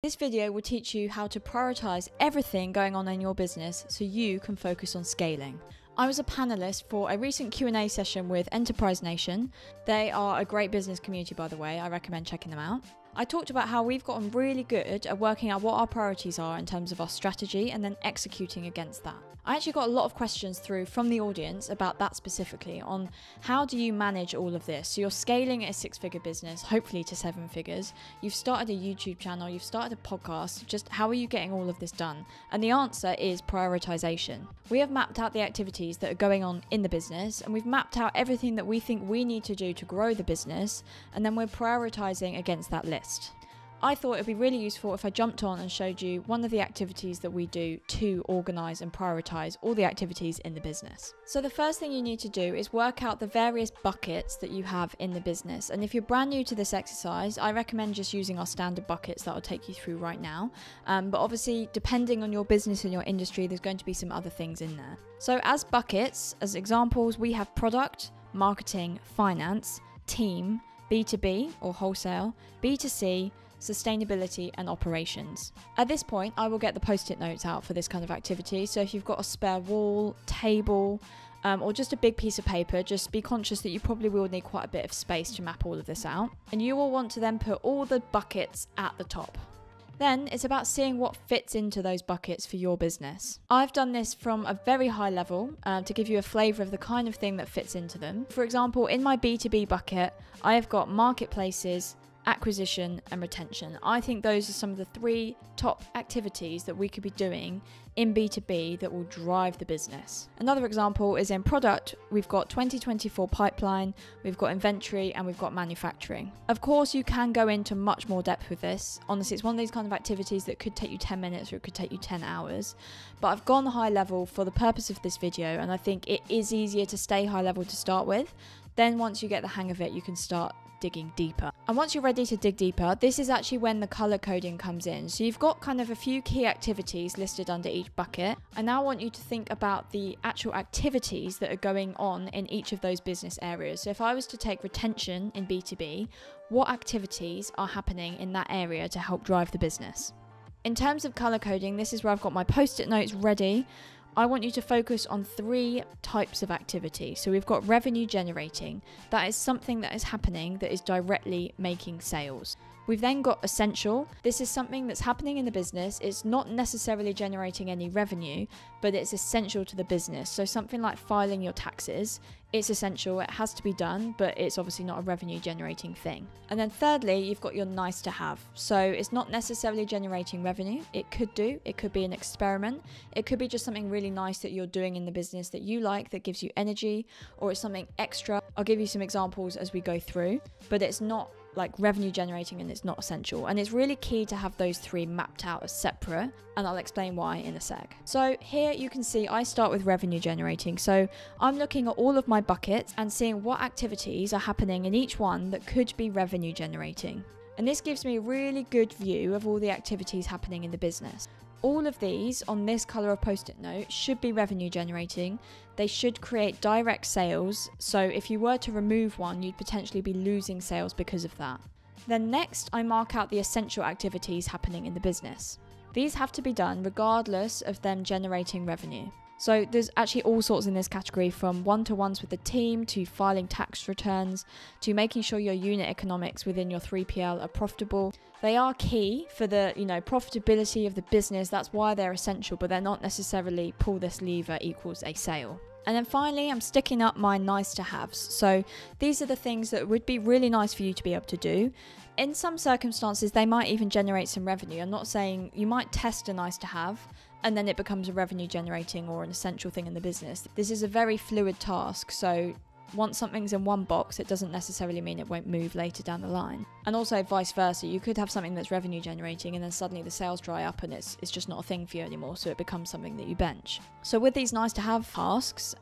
This video will teach you how to prioritize everything going on in your business so you can focus on scaling. I was a panelist for a recent Q&A session with Enterprise Nation. They are a great business community, by the way. I recommend checking them out. I talked about how we've gotten really good at working out what our priorities are in terms of our strategy and then executing against that. I actually got a lot of questions through from the audience about that specifically, on how do you manage all of this? So you're scaling a 6-figure business, hopefully to 7 figures. You've started a YouTube channel, you've started a podcast. Just how are you getting all of this done? And the answer is prioritization. We have mapped out the activities that are going on in the business, and we've mapped out everything that we think we need to do to grow the business, and then we're prioritizing against that list. I thought it'd be really useful if I jumped on and showed you one of the activities that we do to organize and prioritize all the activities in the business. So the first thing you need to do is work out the various buckets that you have in the business. And if you're brand new to this exercise, I recommend just using our standard buckets that I'll take you through right now. But obviously, depending on your business and your industry, there's going to be some other things in there. So as buckets, as examples, we have product, marketing, finance, team, B2B or wholesale, B2C, sustainability and operations. At this point, I will get the post-it notes out for this kind of activity. So if you've got a spare wall, table, or just a big piece of paper, just be conscious that you probably will need quite a bit of space to map all of this out. And you will want to then put all the buckets at the top. Then it's about seeing what fits into those buckets for your business. I've done this from a very high level to give you a flavour of the kind of thing that fits into them. For example, in my B2B bucket, I have got marketplaces, acquisition and retention. I think those are some of the 3 top activities that we could be doing in B2B that will drive the business. Another example is in product. We've got 2024 pipeline, we've got inventory, and we've got manufacturing. Of course, you can go into much more depth with this. Honestly, it's one of these kind of activities that could take you 10 minutes or it could take you 10 hours. But I've gone high level for the purpose of this video, and I think it is easier to stay high level to start with. Then once you get the hang of it, you can start digging deeper. And once you're ready to dig deeper, this is actually when the color coding comes in. So you've got kind of a few key activities listed under each bucket. I now want you to think about the actual activities that are going on in each of those business areas. So if I was to take retention in B2B, what activities are happening in that area to help drive the business? In terms of color coding, this is where I've got my post-it notes ready. I want you to focus on 3 types of activity. So we've got revenue generating. That is something that is happening that is directly making sales. We've then got essential. This is something that's happening in the business. It's not necessarily generating any revenue, but it's essential to the business. So something like filing your taxes, it's essential, it has to be done, but it's obviously not a revenue generating thing. And then thirdly, you've got your nice to have. So it's not necessarily generating revenue. It could be an experiment. It could be just something really nice that you're doing in the business that you like, that gives you energy, or it's something extra. I'll give you some examples as we go through, but it's not like revenue generating and it's not essential. And it's really key to have those 3 mapped out as separate, and I'll explain why in a sec. So here you can see I start with revenue generating. So I'm looking at all of my buckets and seeing what activities are happening in each one that could be revenue generating. And this gives me a really good view of all the activities happening in the business. All of these on this color of post-it note should be revenue generating. They should create direct sales. So if you were to remove one, you'd potentially be losing sales because of that. Then next, I mark out the essential activities happening in the business. These have to be done regardless of them generating revenue. So there's actually all sorts in this category, from one-to-ones with the team, to filing tax returns, to making sure your unit economics within your 3PL are profitable. They are key for the, profitability of the business. That's why they're essential, but they're not necessarily pull this lever equals a sale. And then finally, I'm sticking up my nice to haves. So these are the things that would be really nice for you to be able to do. In some circumstances, they might even generate some revenue. I'm not saying you might test a nice to have and then it becomes a revenue generating or an essential thing in the business. This is a very fluid task. So once something's in one box, it doesn't necessarily mean it won't move later down the line. And also vice versa, you could have something that's revenue generating and then suddenly the sales dry up and it's just not a thing for you anymore, so it becomes something that you bench. So with these nice to have tasks,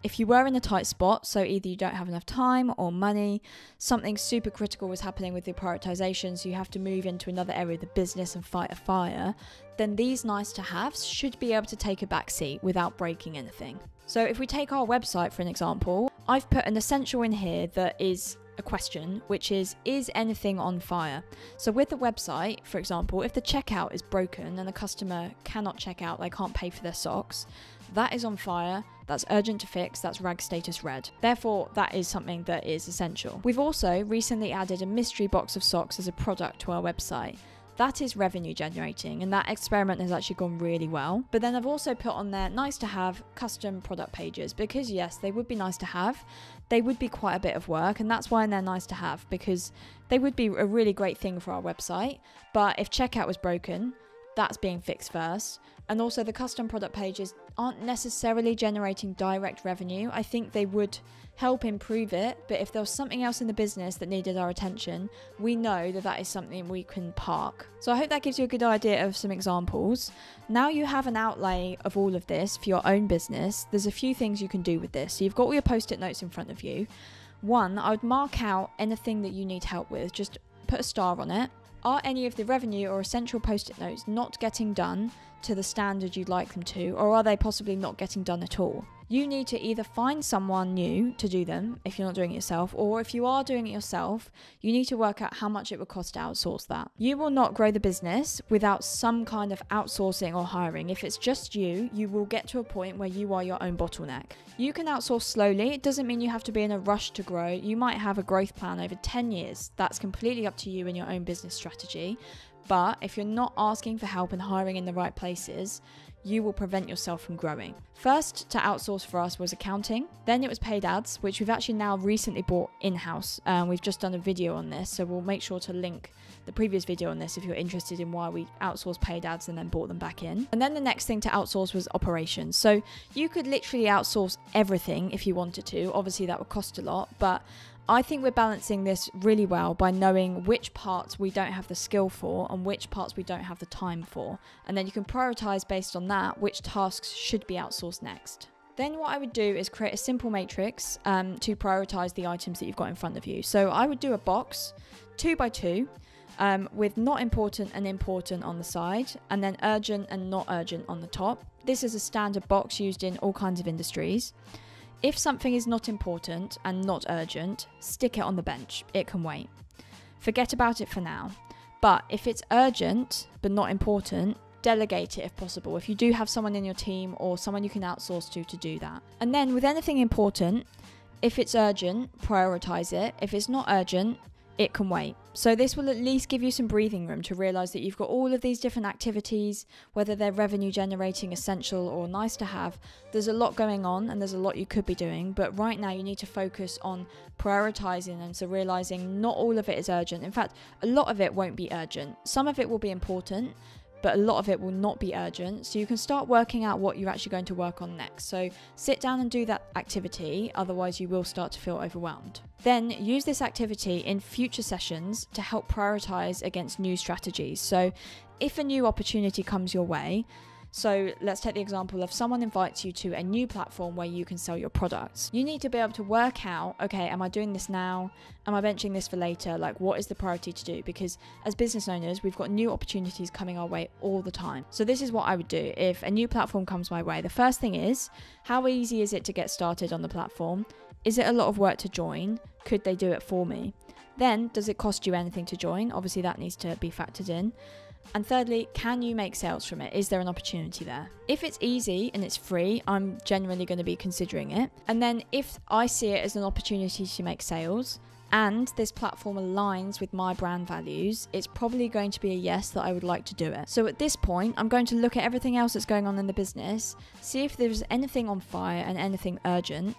if you were in a tight spot, so either you don't have enough time or money, something super critical was happening with your prioritization, so you have to move into another area of the business and fight a fire, then these nice to haves should be able to take a back seat without breaking anything. So if we take our website for an example, I've put an essential in here that is a question, which is anything on fire? So with the website, for example, if the checkout is broken and the customer cannot check out, they can't pay for their socks, that is on fire, that's urgent to fix, that's RAG status red. Therefore, that is something that is essential. We've also recently added a mystery box of socks as a product to our website. That is revenue generating, and that experiment has actually gone really well. But then I've also put on there nice to have custom product pages, because yes, they would be nice to have. They would be quite a bit of work, and that's why they're nice to have, because they would be a really great thing for our website. But if checkout was broken, that's being fixed first. And also the custom product pages aren't necessarily generating direct revenue. I think they would help improve it, but if there was something else in the business that needed our attention, we know that that is something we can park. So I hope that gives you a good idea of some examples. Now you have an outlay of all of this for your own business. There's a few things you can do with this. So you've got all your post-it notes in front of you. One, I would mark out anything that you need help with. Just put a star on it. Are any of the revenue or essential post-it notes not getting done to the standard you'd like them to, or are they possibly not getting done at all? You need to either find someone new to do them if you're not doing it yourself, or if you are doing it yourself, you need to work out how much it would cost to outsource that. You will not grow the business without some kind of outsourcing or hiring. If it's just you, you will get to a point where you are your own bottleneck. You can outsource slowly. It doesn't mean you have to be in a rush to grow. You might have a growth plan over 10 years. That's completely up to you and your own business strategy. But if you're not asking for help and hiring in the right places, you will prevent yourself from growing. First to outsource for us was accounting. Then it was paid ads, which we've actually now recently brought in-house. We've just done a video on this, so we'll make sure to link the previous video on this if you're interested in why we outsourced paid ads and then brought them back in. And then the next thing to outsource was operations. So you could literally outsource everything if you wanted to. Obviously that would cost a lot, but I think we're balancing this really well by knowing which parts we don't have the skill for and which parts we don't have the time for. And then you can prioritize based on that which tasks should be outsourced next. Then what I would do is create a simple matrix to prioritize the items that you've got in front of you. So I would do a box 2 by 2 with not important and important on the side, and then urgent and not urgent on the top. This is a standard box used in all kinds of industries. If something is not important and not urgent, stick it on the bench. It can wait. Forget about it for now. But if it's urgent but not important, delegate it if possible. If you do have someone in your team or someone you can outsource to do that. And then with anything important, if it's urgent, prioritize it. If it's not urgent, it can wait. So this will at least give you some breathing room to realize that you've got all of these different activities, whether they're revenue generating, essential, or nice to have. There's a lot going on and there's a lot you could be doing, but right now you need to focus on prioritizing them. So realizing not all of it is urgent. In fact, a lot of it won't be urgent. Some of it will be important, but a lot of it will not be urgent. So you can start working out what you're actually going to work on next. So sit down and do that activity, otherwise you will start to feel overwhelmed. Then use this activity in future sessions to help prioritize against new strategies. So if a new opportunity comes your way, so let's take the example of someone invites you to a new platform where you can sell your products. You need to be able to work out, okay, am I doing this now? Am I benching this for later? Like, what is the priority to do? Because as business owners, we've got new opportunities coming our way all the time. So this is what I would do if a new platform comes my way. The first thing is, how easy is it to get started on the platform? Is it a lot of work to join? Could they do it for me? Then, does it cost you anything to join? Obviously, that needs to be factored in. And thirdly, can you make sales from it? Is there an opportunity there? If it's easy and it's free, I'm generally going to be considering it. And then if I see it as an opportunity to make sales and this platform aligns with my brand values, it's probably going to be a yes that I would like to do it. So at this point, I'm going to look at everything else that's going on in the business, see if there's anything on fire and anything urgent,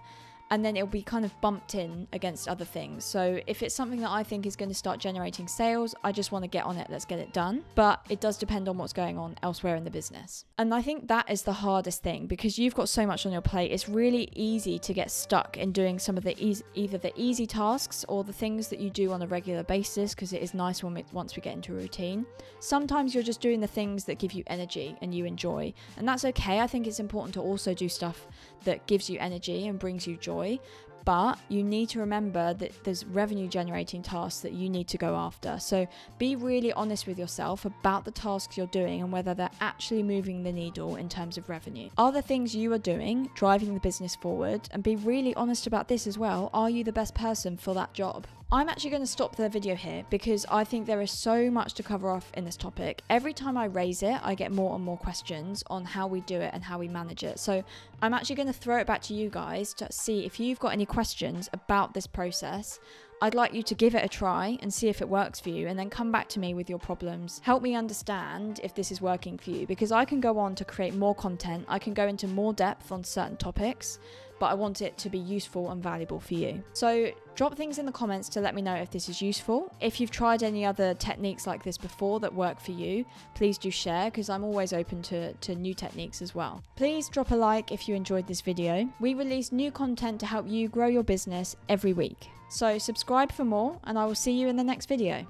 and then it'll be kind of bumped in against other things. So if it's something that I think is going to start generating sales, I just want to get on it, let's get it done. But it does depend on what's going on elsewhere in the business. And I think that is the hardest thing, because you've got so much on your plate. It's really easy to get stuck in doing some of the either the easy tasks or the things that you do on a regular basis, because it is nice once we get into a routine. Sometimes you're just doing the things that give you energy and you enjoy, and that's okay. I think it's important to also do stuff that gives you energy and brings you joy, but you need to remember that there's revenue generating tasks that you need to go after. So be really honest with yourself about the tasks you're doing and whether they're actually moving the needle in terms of revenue. Are the things you are doing driving the business forward? And be really honest about this as well. Are you the best person for that job? I'm actually going to stop the video here because I think there is so much to cover off in this topic. Every time I raise it, I get more and more questions on how we do it and how we manage it. So I'm actually going to throw it back to you guys to see if you've got any questions about this process. I'd like you to give it a try and see if it works for you, and then come back to me with your problems. Help me understand if this is working for you, because I can go on to create more content. I can go into more depth on certain topics, but I want it to be useful and valuable for you. So drop things in the comments to let me know if this is useful. If you've tried any other techniques like this before that work for you, please do share, because I'm always open to new techniques as well. Please drop a like if you enjoyed this video. We release new content to help you grow your business every week. So subscribe for more, and I will see you in the next video.